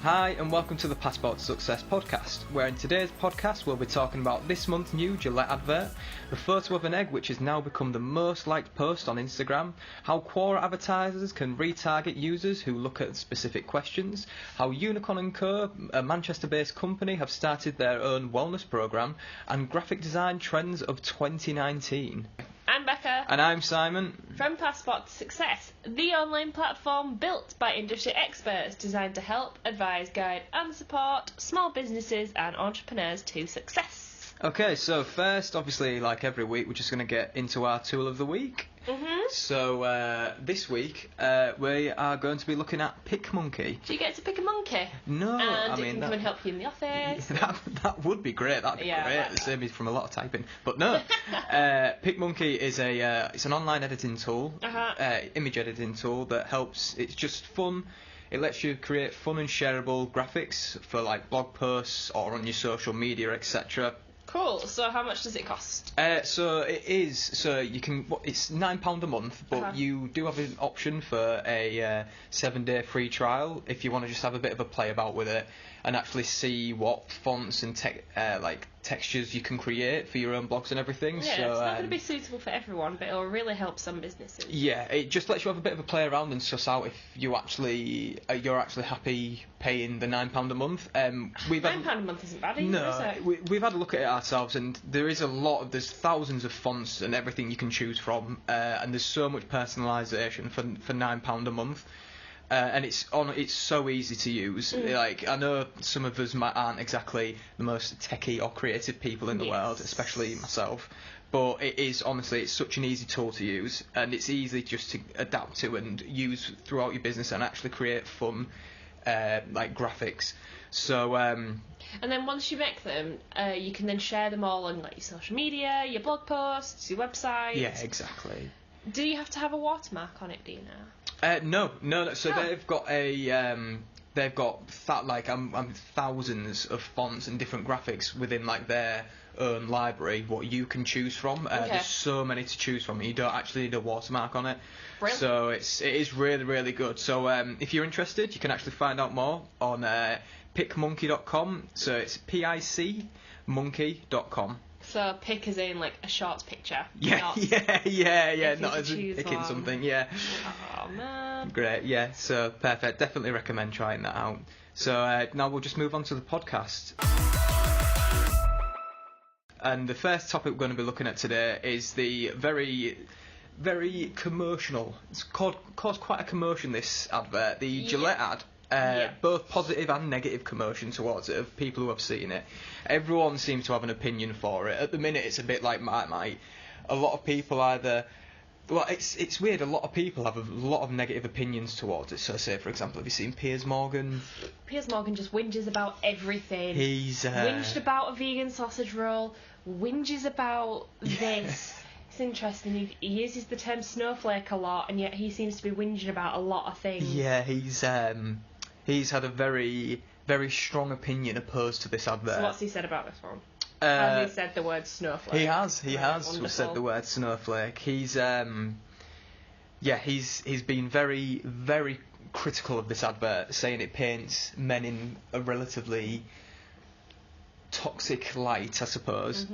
Hi and welcome to the Passport to Success podcast, where in today's podcast we'll be talking about this month's new Gillette Advert, the photo of an egg which has now become the most liked post on Instagram, how Quora advertisers can retarget users who look at specific questions, how Unicorn & Co, a Manchester-based company, have started their own wellness programme, and graphic design trends of 2019. I'm Becca. And I'm Simon. From Passport to Success, the online platform built by industry experts designed to help, advise, guide and support small businesses and entrepreneurs to success. Okay, so first, obviously, like every week, we're just going to get into our tool of the week. So this week we are going to be looking at PicMonkey. Do you get to pick a monkey? No, and I mean it can come and help you in the office. that would be great. That'd be great. Like It saved me from a lot of typing. But no, PicMonkey is it's an online editing tool, image editing tool that helps. It's just fun. It lets you create fun and shareable graphics for like blog posts or on your social media, etc. Cool. So how much does it cost? So you can. It's £9 a month, but you do have an option for a 7-day free trial if you want to just have a bit of a play about with it and actually see what fonts and textures you can create for your own blogs and everything. Yeah, so, it's not going to be suitable for everyone, but it'll really help some businesses. Yeah, it just lets you have a bit of a play around and suss out if you're actually happy paying the £9 a month. £9 a month isn't bad either, is it? We've had a look at it ourselves, and there's thousands of fonts and everything you can choose from, and there's so much personalisation for £9 a month. And it's so easy to use. Like, I know some of us aren't exactly the most techie or creative people in the world, especially myself. But it is, honestly, it's such an easy tool to use, and it's easy just to adapt to and use throughout your business and actually create fun, graphics. So. And then once you make them, you can then share them all on like your social media, your blog posts, your website. Yeah, exactly. Do you have to have a watermark on it? Do you know? No. So they've got thousands of fonts and different graphics within like their own library what you can choose from. There's so many to choose from. You don't actually need a watermark on it. Brilliant. So it is really, really good. So if you're interested, you can actually find out more on picmonkey.com. So it's picmonkey.com. So pick as in like a short picture. Yeah. Not as in picking one. something. Yeah. Oh man. Great. Yeah. So perfect. Definitely recommend trying that out. So now we'll just move on to the podcast. And the first topic we're going to be looking at today is the very, very commercial. It's caused quite a commotion, this advert, the Gillette ad. Both positive and negative commotion towards it of people who have seen it. Everyone seems to have an opinion for it. At the minute, it's a bit like Marmite. A lot of people it's weird. A lot of people have a lot of negative opinions towards it. So, say for example, have you seen Piers Morgan? Piers Morgan just whinges about everything. He's whinged about a vegan sausage roll. Whinges about this. It's interesting. He uses the term snowflake a lot, and yet he seems to be whinging about a lot of things. Yeah, he's had a very, very strong opinion opposed to this advert. So what's he said about this one? Has he said the word snowflake? He has Wonderful. said the word snowflake. He's been very, very critical of this advert, saying it paints men in a relatively toxic light, I suppose.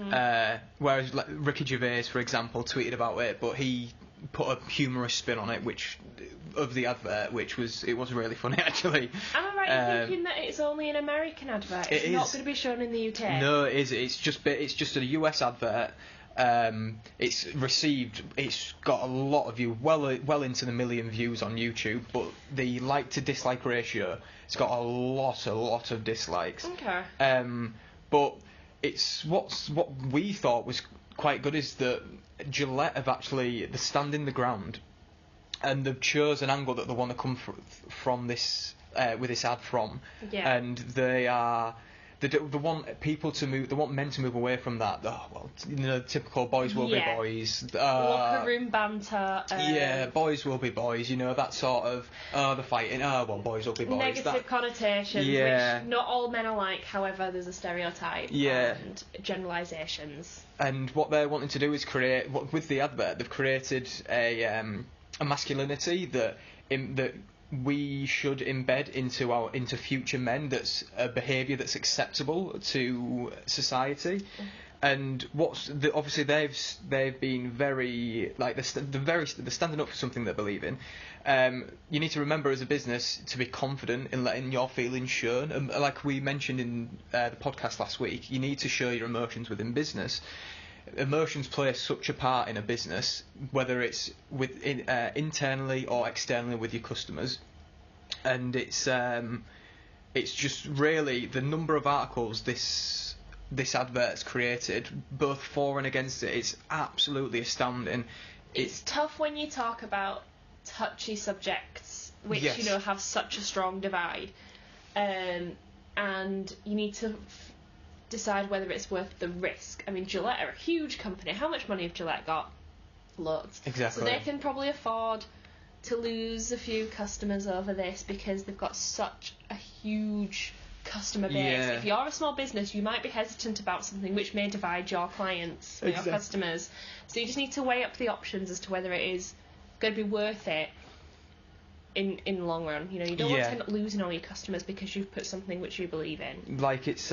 Whereas like, Ricky Gervais, for example, tweeted about it, but he put a humorous spin on it, which was really funny actually. Am I right in thinking that it's only an American advert? It's not going to be shown in the UK. No, it is. It's just a US advert. It's got a lot of views, well into the million views on YouTube, but the like to dislike ratio, it's got a lot of dislikes. Okay. But it's what we thought was quite good is that Gillette have they stand in the ground, and they've chose an angle that they want to come from this with this ad from, and they want people to move. They want men to move away from that. Typical boys will be boys. Locker room banter. Boys will be boys. That sort of the fighting. Boys will be boys. Negative connotations, which not all men are like. However, there's a stereotype and generalisations. And what they're wanting to do is with the advert, they've created a masculinity that we should embed into future men that's a behaviour that's acceptable to society. And obviously they've been very like they're standing up for something they believe in. You need to remember as a business to be confident in letting your feelings shown. And like we mentioned in the podcast last week, you need to show your emotions within business. Emotions play such a part in a business, whether it's internally or externally with your customers. And it's just really the number of articles this advert's created, both for and against it. It's absolutely astounding. It's tough when you talk about touchy subjects, which Yes. have such a strong divide, and you need to decide whether it's worth the risk. I mean, Gillette are a huge company. How much money have Gillette got? Loads. Exactly. So they can probably afford to lose a few customers over this because they've got such a huge customer base. Yeah. If you're a small business, you might be hesitant about something which may divide your clients or your customers. So you just need to weigh up the options as to whether it is going to be worth it in the long run. You don't want to end up losing all your customers because you've put something which you believe in. Like it's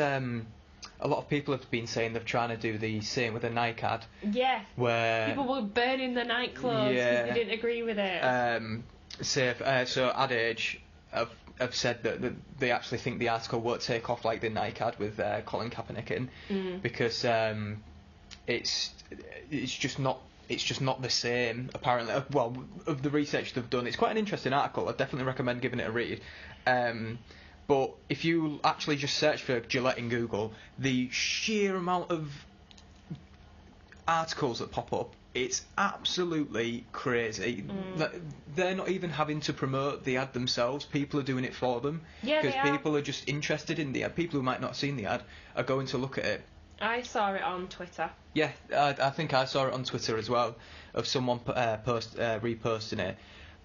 a lot of people have been saying they're trying to do the same with a Nike ad. Yeah. Where people were burning the Nike clothes because they didn't agree with it. So Ad Age have said that they actually think the article won't take off like the Nike ad with Colin Kaepernick in, because it's just not the same apparently. Well, of the research they've done, it's quite an interesting article. I definitely recommend giving it a read. But if you actually just search for Gillette in Google, the sheer amount of articles that pop up, it's absolutely crazy. They're not even having to promote the ad themselves. People are doing it for them. Yeah, because people are just interested in the ad. People who might not have seen the ad are going to look at it. I saw it on Twitter. Yeah, I think I saw it on Twitter as well, of someone reposting it.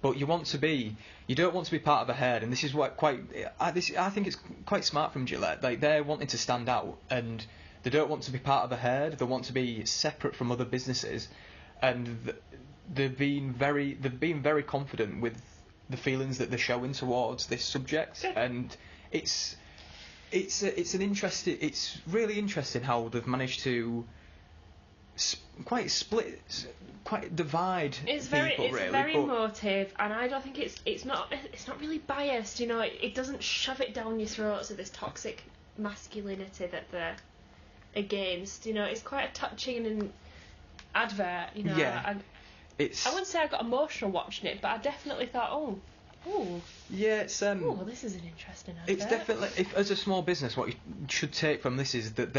But you don't want to be part of a herd, and this is what I think it's quite smart from Gillette. Like, they're wanting to stand out, and they don't want to be part of a herd. They want to be separate from other businesses, and they've been very confident with the feelings that they're showing towards this subject. Good. And it's really interesting how they've managed to quite divide It's people. very emotive, and I don't think it's not really biased. It doesn't shove it down your throats with this toxic masculinity that they're against. It's quite a touching and advert. Yeah. I wouldn't say I got emotional watching it, but I definitely thought, yeah, it's this is an interesting advert. It's definitely, as a small business, what you should take from this is that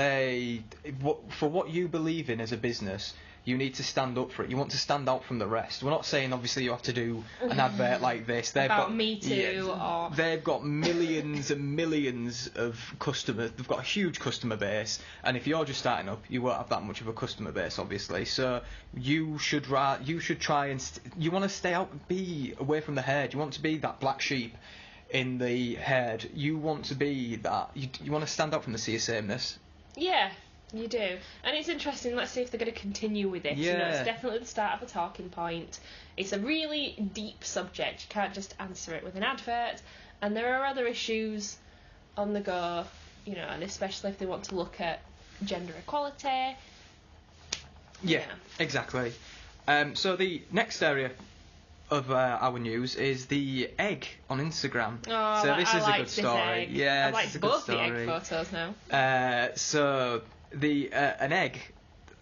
for what you believe in as a business, you need to stand up for it. You want to stand out from the rest. We're not saying obviously you have to do an advert like this. They've About got Me Too, or they've got millions and millions of customers. They've got a huge customer base, and if you're just starting up, you won't have that much of a customer base, obviously. So you should try and you want to stay out, be away from the herd. You want to be that black sheep in the herd. You want to be that. You want to stand out from the sea of sameness. Yeah. You do. And it's interesting. Let's see if they're going to continue with it. Yeah. It's definitely the start of a talking point. It's a really deep subject. You can't just answer it with an advert. And there are other issues on the go, and especially if they want to look at gender equality. Yeah. Exactly. So the next area of our news is the egg on Instagram. Oh, so this is a good this story. egg. Yeah, I like both the egg photos now. So an egg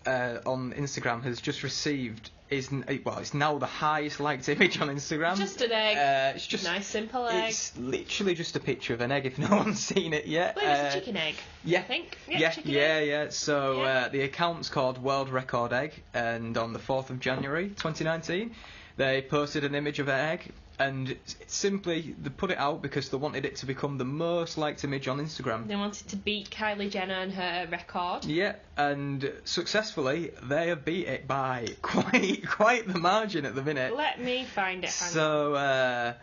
on Instagram has just received it's now the highest liked image on Instagram. Just an egg. It's just nice simple egg. It's literally just a picture of an egg. If no one's seen it yet, I believe it's a chicken egg. Yeah, I think. Chicken egg. So the account's called World Record Egg, and on the 4th of January 2019, they posted an image of an egg. And simply, they put it out because they wanted it to become the most liked image on Instagram. They wanted to beat Kylie Jenner and her record. Yeah, and successfully, they have beat it by quite the margin at the minute. Let me find it. So, I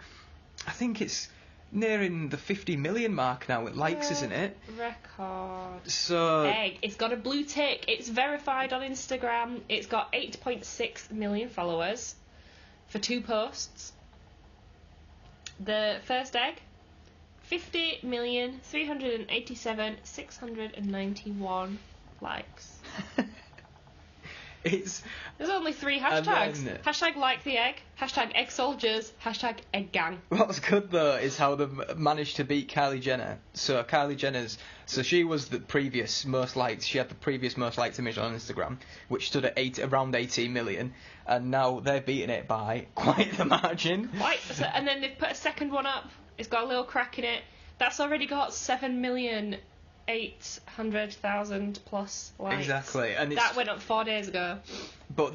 think it's nearing the 50 million mark now with likes, isn't it? Record. So egg. It's got a blue tick. It's verified on Instagram. It's got 8.6 million followers for 2 posts. The first egg, 50,387,691 likes. There's only 3 hashtags. Hashtag like the egg, hashtag egg soldiers, hashtag egg gang. What's good though is how they've managed to beat Kylie Jenner. So she was the previous most liked. She had the previous most liked image on Instagram, which stood at around 18 million, and now they're beating it by quite the margin. And then they've put a second one up. It's got a little crack in it. That's already got 7,800,000 plus likes. Exactly, and that went up 4 days ago. But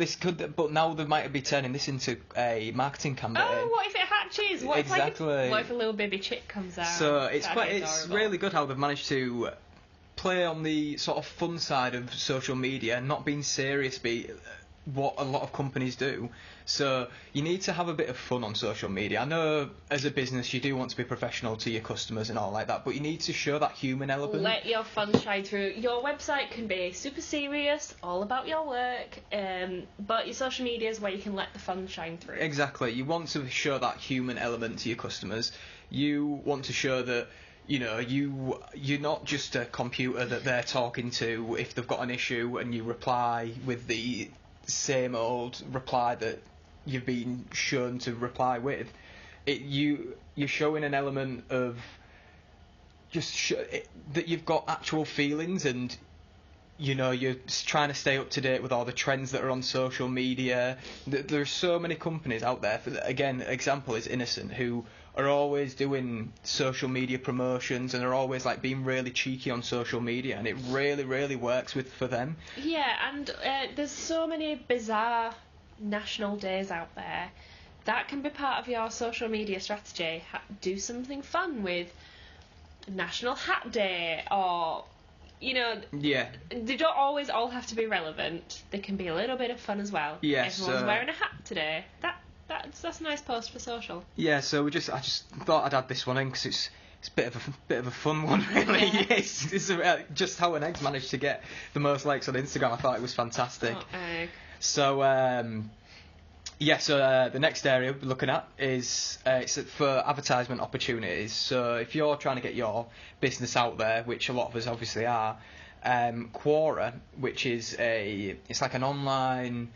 now they might be turning this into a marketing campaign. Oh, what if it hatches? What exactly. What if a little baby chick comes out? So it's really good how they've managed to play on the sort of fun side of social media, not being serious, what a lot of companies do. So you need to have a bit of fun on social media. I know as a business you do want to be professional to your customers and all like that, but you need to show that human element. Let your fun shine through. Your website can be super serious, all about your work, but your social media is where you can let the fun shine through. Exactly. You want to show that human element to your customers. You want to show that you're not just a computer that they're talking to if they've got an issue and you reply with the same old reply that you've been shown to reply with. You're showing an element of that you've got actual feelings, and you're trying to stay up to date with all the trends that are on social media. There are so many companies out there. Again, example is Innocent, who are always doing social media promotions and are always like being really cheeky on social media, and it really, really works for them. Yeah, and there's so many bizarre national days out there that can be part of your social media strategy. Do something fun with National Hat Day, or yeah, they don't always all have to be relevant. They can be a little bit of fun as well. Yes, everyone's wearing a hat today. That's a nice post for social. Yeah, so I just thought I'd add this one in because it's a bit of a fun one, really. Yeah. it's just how an egg's managed to get the most likes on Instagram. I thought it was fantastic. Oh, egg. So the next area we're looking at is it's for advertisement opportunities. So if you're trying to get your business out there, which a lot of us obviously are, Quora, which is it's like an online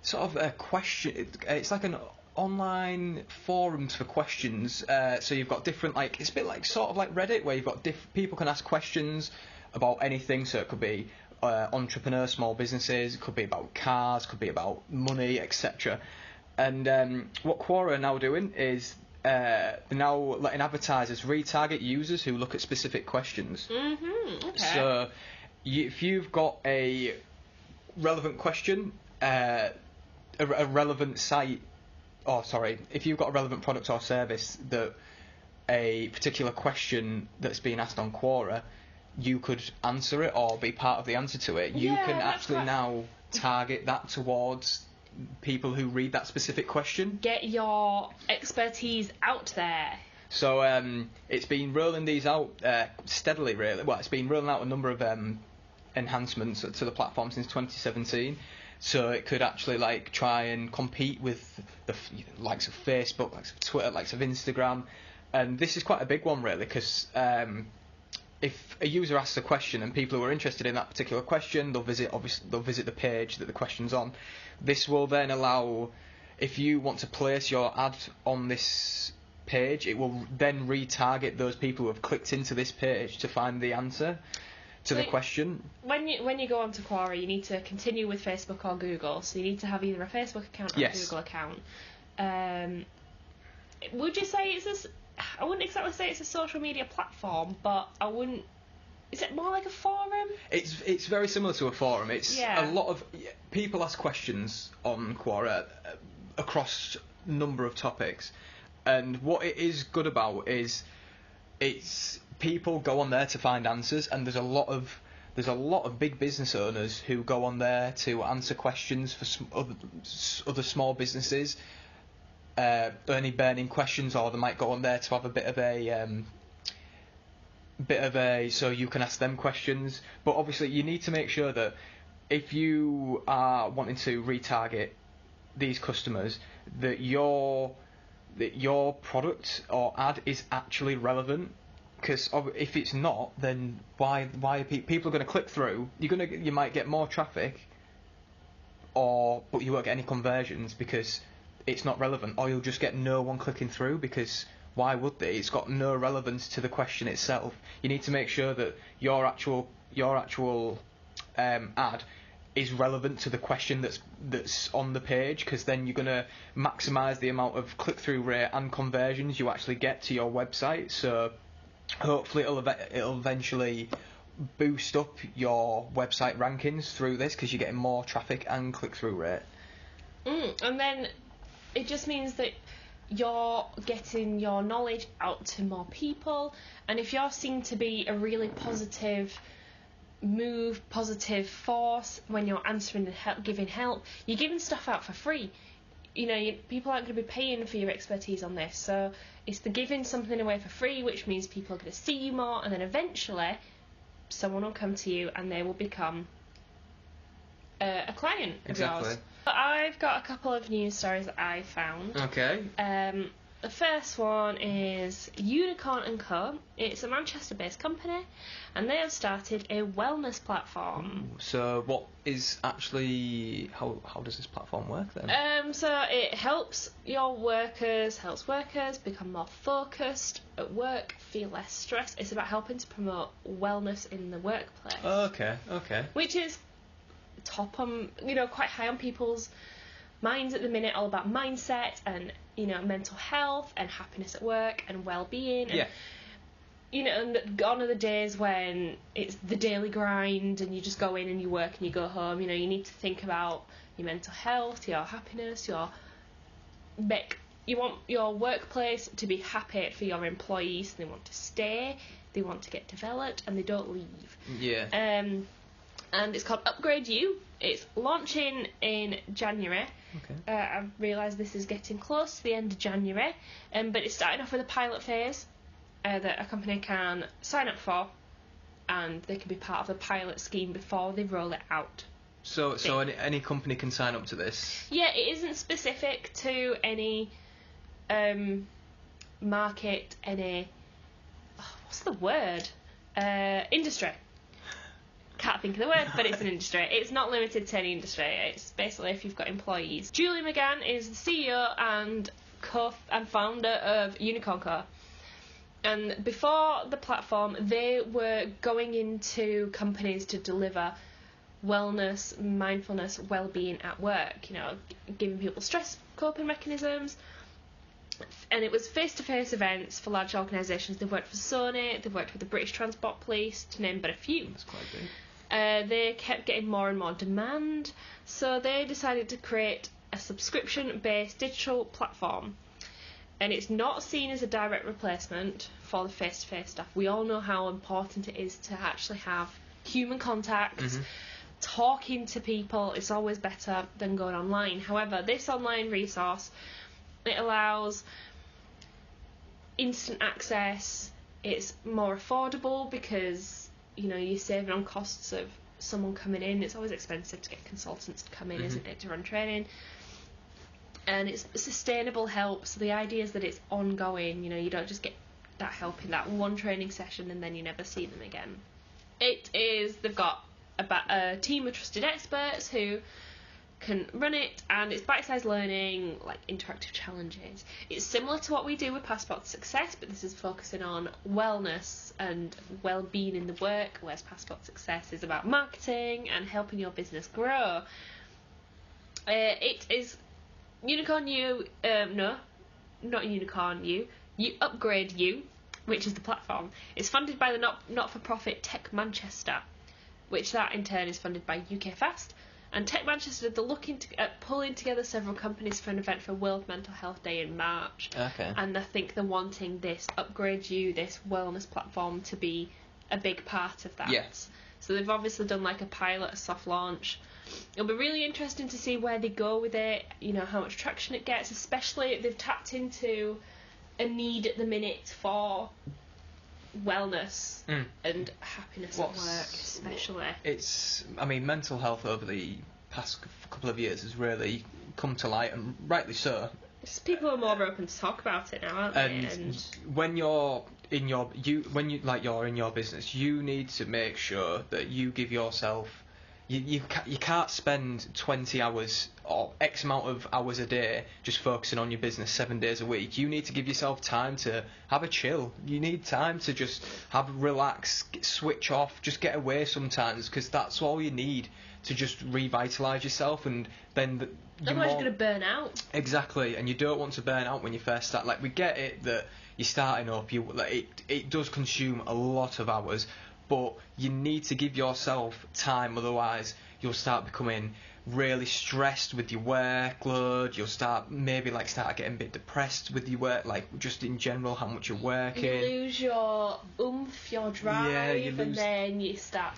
sort of a question. It's like an online forums for questions. So you've got different, like, it's a bit like sort of like Reddit, where you've got people can ask questions about anything. So it could be entrepreneurs, small businesses. It could be about cars. Could be about money, etc. And what Quora are now doing is they're now letting advertisers retarget users who look at specific questions. Mm-hmm. Okay. So if you've got a relevant question, a relevant site, if you've got a relevant product or service that a particular question that's being asked on Quora, you could answer it or be part of the answer to it. You can actually now target that towards people who read that specific question. Get your expertise out there. So it's been rolling these out steadily, really. Well, it's been rolling out a number of enhancements to the platform since 2017. So it could actually try and compete with the likes of Facebook, likes of Twitter, likes of Instagram. And this is quite a big one, really, because if a user asks a question and people who are interested in that particular question, they'll visit the page that the question's on. This will then allow, if you want to place your ad on this page, it will then retarget those people who have clicked into this page to find the answer to the question. When you go onto Quora, you need to continue with Facebook or Google, so you need to have either a Facebook account or a Google account. Would you say I wouldn't exactly say it's a social media platform, but is it more like a forum? It's very similar to a forum. It's a lot of people ask questions on Quora across a number of topics, and what it is good about is it's people go on there to find answers, and there's a lot of big business owners who go on there to answer questions for other small businesses, burning questions, or they might go on there to have a bit of a so you can ask them questions. But obviously you need to make sure that if you are wanting to retarget these customers, that you're that your product or ad is actually relevant. Because if it's not, then why are people are going to click through? You might get more traffic, but you won't get any conversions because it's not relevant, or you'll just get no one clicking through because why would they? It's got no relevance to the question itself. You need to make sure that your actual ad is relevant to the question that's on the page, because then you're going to maximise the amount of click-through rate and conversions you actually get to your website. So hopefully it'll eventually boost up your website rankings through this, because you're getting more traffic and click-through rate. And then it just means that you're getting your knowledge out to more people, and if you're seen to be a really positive force when you're answering and giving help, you're giving stuff out for free. People aren't going to be paying for your expertise on this, so it's the giving something away for free, which means people are going to see you more, and then eventually someone will come to you and they will become a client of yours. I've got a couple of news stories that I found. Okay. The first one is Unicorn & Co. It's a Manchester-based company, and they have started a wellness platform. So what is actually... How does this platform work then? So it helps workers become more focused at work, feel less stress. It's about helping to promote wellness in the workplace. Okay. Which is top on, quite high on people's minds at the minute, all about mindset and, mental health and happiness at work and well-being. And, and gone are the days when it's the daily grind and you just go in and you work and you go home. You need to think about your mental health, your happiness, you want your workplace to be happy for your employees. They want to stay, they want to get developed, and they don't leave. Yeah. And it's called Upgrade You. It's launching in January. Okay. I've realised this is getting close to the end of January, but it's starting off with a pilot phase that a company can sign up for, and they can be part of the pilot scheme before they roll it out. So any company can sign up to this? Yeah, it isn't specific to any market, what's the word? Industry. Can't think of the word, but it's an industry. It's not limited to any industry. It's basically if you've got employees. Julie McGann is the CEO and founder of Unicorn Co. And before the platform, they were going into companies to deliver wellness, mindfulness, well-being at work. Giving people stress coping mechanisms. And it was face-to-face events for large organisations. They've worked for Sony, they've worked with the British Transport Police, to name but a few. That's quite big. They kept getting more and more demand, so they decided to create a subscription-based digital platform. And it's not seen as a direct replacement for the face-to-face stuff. We all know how important it is to actually have human contact, talking to people. It's always better than going online. However, this online resource, it allows instant access. It's more affordable because you're saving on costs of someone coming in. It's always expensive to get consultants to come in, isn't it, to run training. And it's sustainable help. So the idea is that it's ongoing. You don't just get that help in that one training session and then you never see them again. They've got a team of trusted experts who can run it, and it's bite-sized learning, like interactive challenges. It's similar to what we do with Passport to Success, but this is focusing on wellness and well-being in the work, whereas Passport to Success is about marketing and helping your business grow. It is Unicorn You, no, not Unicorn You, Upgrade You, which is the platform. It's funded by the not-for-profit Tech Manchester, which that in turn is funded by UK Fast. And Tech Manchester, they're looking at pulling together several companies for an event for World Mental Health Day in March. Okay. And I think they're wanting this Upgrade You, this wellness platform, to be a big part of that. Yes. So they've obviously done like a pilot, a soft launch. It'll be really interesting to see where they go with it, how much traction it gets, especially they've tapped into a need at the minute for wellness and happiness at work, especially. Mental health over the past couple of years has really come to light, and rightly so, Just people are more open to talk about it now, aren't they? And when you're in your you're in your business, you need to make sure that you give yourself. You can't spend 20 hours or X amount of hours a day just focusing on your business 7 days a week. You need to give yourself time to have a chill. You need time to just relax, switch off, just get away sometimes, because that's all you need to just revitalise yourself. And then otherwise you're going to burn out. Exactly, and you don't want to burn out when you first start. Like, we get it that you're starting up, it does consume a lot of hours, but you need to give yourself time, otherwise you'll start becoming really stressed with your workload. You'll start getting a bit depressed with your work, like just in general how much you're working. You lose your oomph, your drive, and then you start,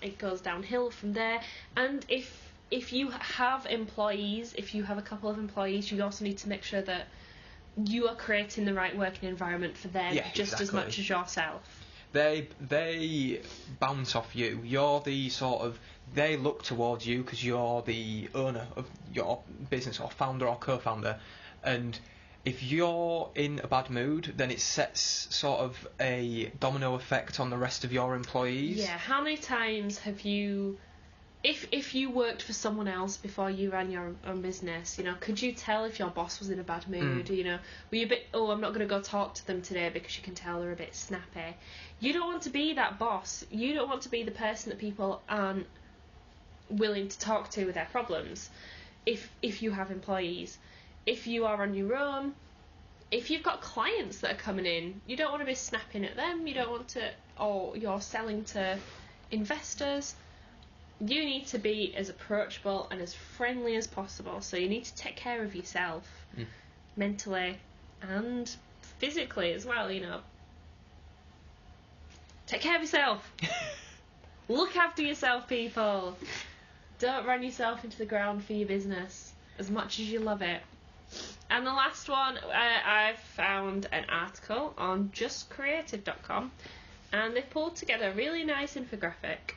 it goes downhill from there. And if you have employees, if you have a couple of employees, you also need to make sure that you are creating the right working environment for them, as much as yourself. They bounce off you. You're the sort of, they look towards you because you're the owner of your business, or founder or co-founder, and if you're in a bad mood, then it sets sort of a domino effect on the rest of your employees. Yeah, how many times have you, if you worked for someone else before you ran your own business, could you tell if your boss was in a bad mood? Were you a bit, I'm not going to go talk to them today because you can tell they're a bit snappy. You don't want to be that boss. You don't want to be the person that people aren't willing to talk to with their problems. If you have employees, if you are on your own, if you've got clients that are coming in, you don't want to be snapping at them. You don't want to, or you're selling to investors. You need to be as approachable and as friendly as possible. So you need to take care of yourself, mentally and physically as well. Take care of yourself. Look after yourself, people. Don't run yourself into the ground for your business as much as you love it. And the last one, I've found an article on justcreative.com, and they've pulled together a really nice infographic,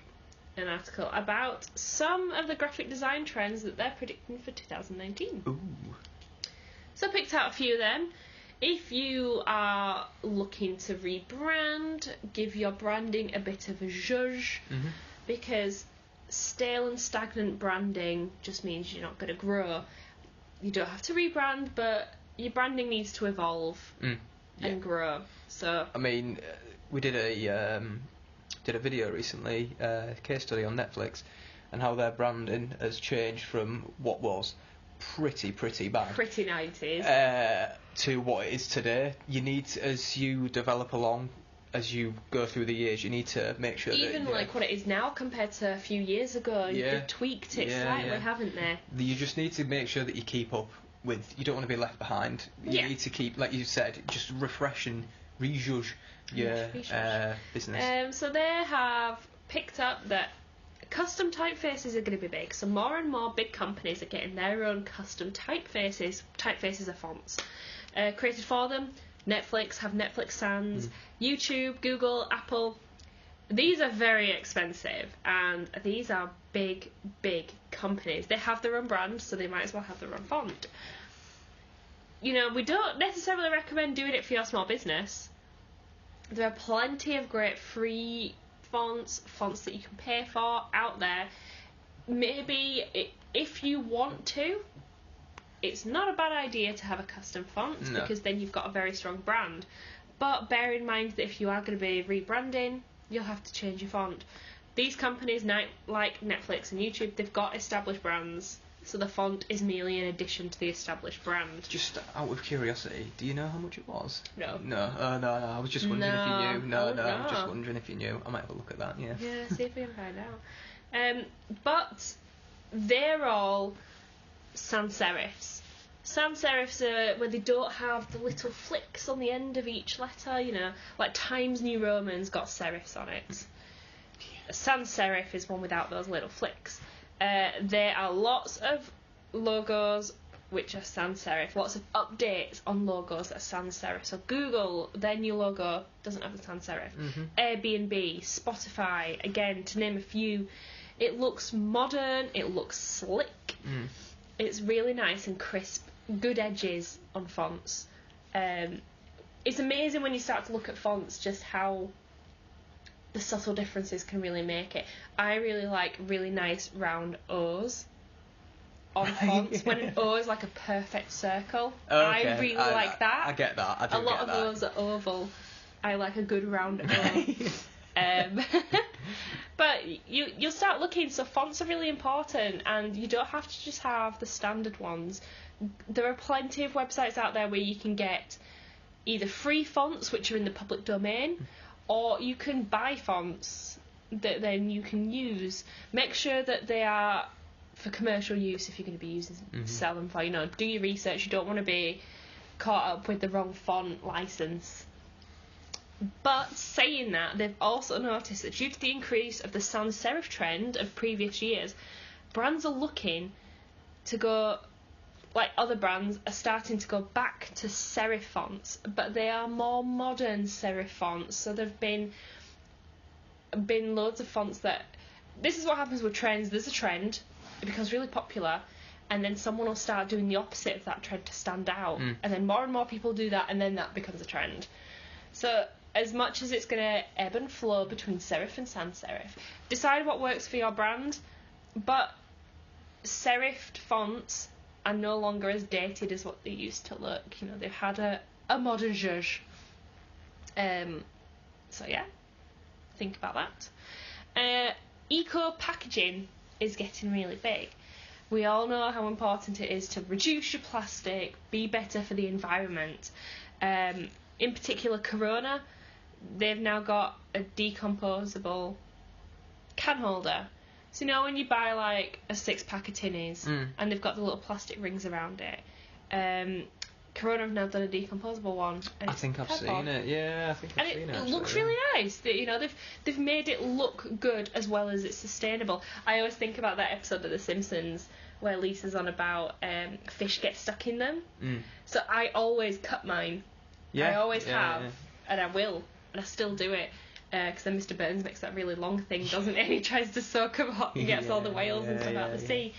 an article about some of the graphic design trends that they're predicting for 2019. Ooh. So I picked out a few of them. If you are looking to rebrand, give your branding a bit of a zhuzh, because stale and stagnant branding just means you're not going to grow. You don't have to rebrand, but your branding needs to evolve and grow. So I mean, we did a video recently, case study on Netflix, and how their branding has changed from what was pretty bad, pretty 90s, to what it is today. You need to, as you develop along, as you go through the years, you need to make sure even that like what it is now compared to a few years ago, they've tweaked it slightly, haven't they? You just need to make sure that you keep up with. You don't want to be left behind. You need to keep, like you said, just refresh and rejudge your business. So they have picked up that custom typefaces are going to be big. So more and more big companies are getting their own custom typefaces. Typefaces are fonts created for them. Netflix have Netflix Sans, YouTube, Google, Apple. These are very expensive, and these are big companies. They have their own brand, so they might as well have their own font. We don't necessarily recommend doing it for your small business. There are plenty of great free fonts that you can pay for out there. Maybe if you want to, it's not a bad idea to have a custom font, because then you've got a very strong brand. But bear in mind that if you are going to be rebranding, you'll have to change your font. These companies, like Netflix and YouTube, they've got established brands, so the font is merely an addition to the established brand. Just out of curiosity, do you know how much it was? No. No, I was just wondering if you knew. No, I was just wondering if you knew. I might have a look at that, yeah. Yeah, see if we can find out. But they're all sans serifs. Sans serifs are where they don't have the little flicks on the end of each letter, like Times New Roman's got serifs on it. A sans serif is one without those little flicks. There are lots of logos which are sans serif, lots of updates on logos that are sans serif. So Google, their new logo doesn't have the sans serif. Airbnb, Spotify, again, to name a few. It looks modern, it looks slick. It's really nice and crisp good edges on fonts. It's amazing when you start to look at fonts just how the subtle differences can really make it. I really like really nice round O's on fonts. When an O is like a perfect circle, okay. I really like that. I get that. I do a lot get of that. O's are oval. I like a good round O. But you'll start looking, so fonts are really important, and you don't have to just have the standard ones. There are plenty of websites out there where you can get either free fonts, which are in the public domain, or you can buy fonts that then you can use. Make sure that they are for commercial use if you're going to be using sell them for, do your research. You don't want to be caught up with the wrong font license. But saying that, they've also noticed that due to the increase of the sans serif trend of previous years, brands are looking to go, like other brands are starting to go back to serif fonts, but they are more modern serif fonts. So there've been loads of fonts that, this is what happens with trends. There's a trend, it becomes really popular, and then someone will start doing the opposite of that trend to stand out, and then more and more people do that, and then that becomes a trend. So as much as it's going to ebb and flow between serif and sans serif, decide what works for your brand. But serifed fonts are no longer as dated as what they used to look. They've had a modern zhuzh. So yeah, think about that. Eco packaging is getting really big. We all know how important it is to reduce your plastic, be better for the environment. In particular, Corona, they've now got a decomposable can holder. So when you buy like a 6-pack of tinnies and they've got the little plastic rings around it, Corona have now done a decomposable one. I think I've seen it. Yeah, I think I've seen it. And it looks really nice. They've made it look good as well as it's sustainable. I always think about that episode of The Simpsons where Lisa's on about fish get stuck in them. So I always cut mine. I always have, and I will, and I still do it. Because then Mr. Burns makes that really long thing, doesn't he? He tries to soak them up and gets all the whales and stuff out of the sea.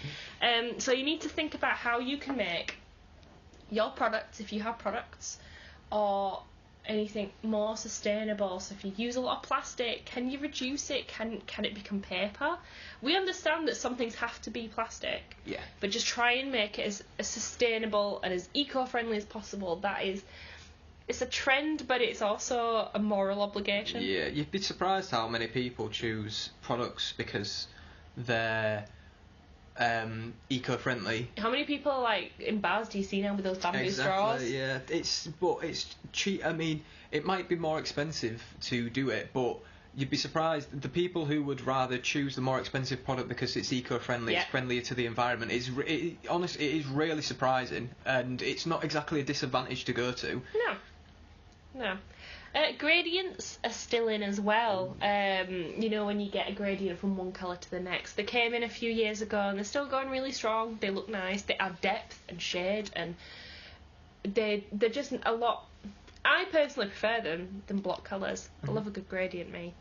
So you need to think about how you can make your products, if you have products, or anything more sustainable. So if you use a lot of plastic, can you reduce it? Can it become paper? We understand that some things have to be plastic. Yeah. But just try and make it as sustainable and as eco-friendly as possible. It's a trend, but it's also a moral obligation. Yeah, you'd be surprised how many people choose products because they're eco-friendly. How many people in bars do you see now with those bamboo straws? Yeah, it's cheap. I mean, it might be more expensive to do it, but you'd be surprised the people who would rather choose the more expensive product because it's eco-friendly, it's friendlier to the environment. Honestly, it is really surprising, and it's not exactly a disadvantage to go to. No. Gradients are still in as well. When you get a gradient from one colour to the next. They came in a few years ago and they're still going really strong. They look nice. They add depth and shade, and they're just a lot. I personally prefer them than block colours. I love a good gradient, me.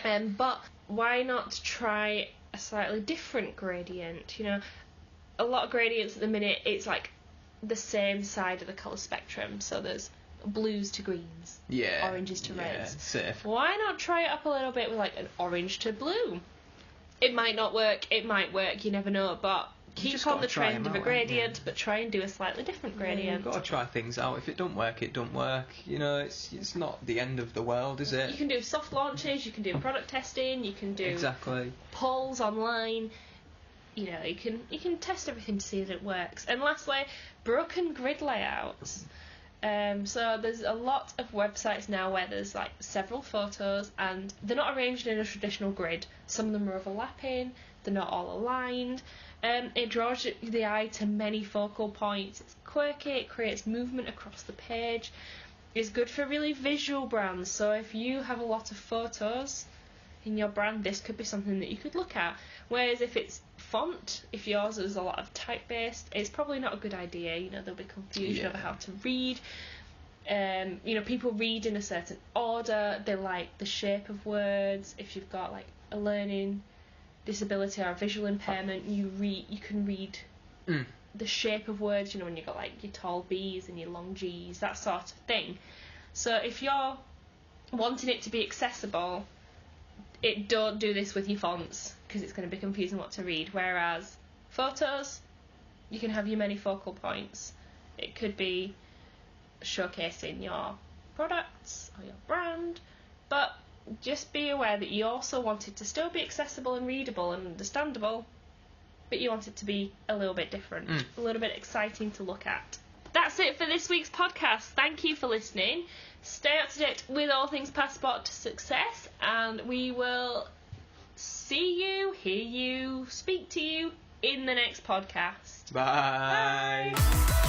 But why not try a slightly different gradient? A lot of gradients at the minute, it's like the same side of the colour spectrum. So there's blues to greens, oranges to reds. Safe. Why not try it up a little bit with an orange to blue? It might not work, it might work, you never know, but keep on the trend of a gradient, but try and do a slightly different gradient. You've got to try things out. If it don't work, it don't work. It's not the end of the world, is it? You can do soft launches, you can do product testing, you can do polls online. You can test everything to see that it works. And lastly, broken grid layouts. So there's a lot of websites now where there's several photos and they're not arranged in a traditional grid. Some of them are overlapping, they're not all aligned. It draws the eye to many focal points. It's quirky, it creates movement across the page. It's good for really visual brands. So if you have a lot of photos in your brand, this could be something that you could look at. Whereas if it's font, if yours is a lot of type-based, it's probably not a good idea. There'll be confusion over how to read. People read in a certain order. They like the shape of words. If you've got a learning disability or a visual impairment, you can read the shape of words, when you've got like your tall B's and your long G's, that sort of thing. So if you're wanting it to be accessible, don't do this with your fonts, because it's going to be confusing what to read. Whereas photos, you can have your many focal points. It could be showcasing your products or your brand, but just be aware that you also want it to still be accessible and readable and understandable, but you want it to be a little bit different, a little bit exciting to look at. That's it for this week's podcast. Thank you for listening. Stay up to date with all things Passport to Success, and we will see you, hear you, speak to you in the next podcast. Bye. Bye.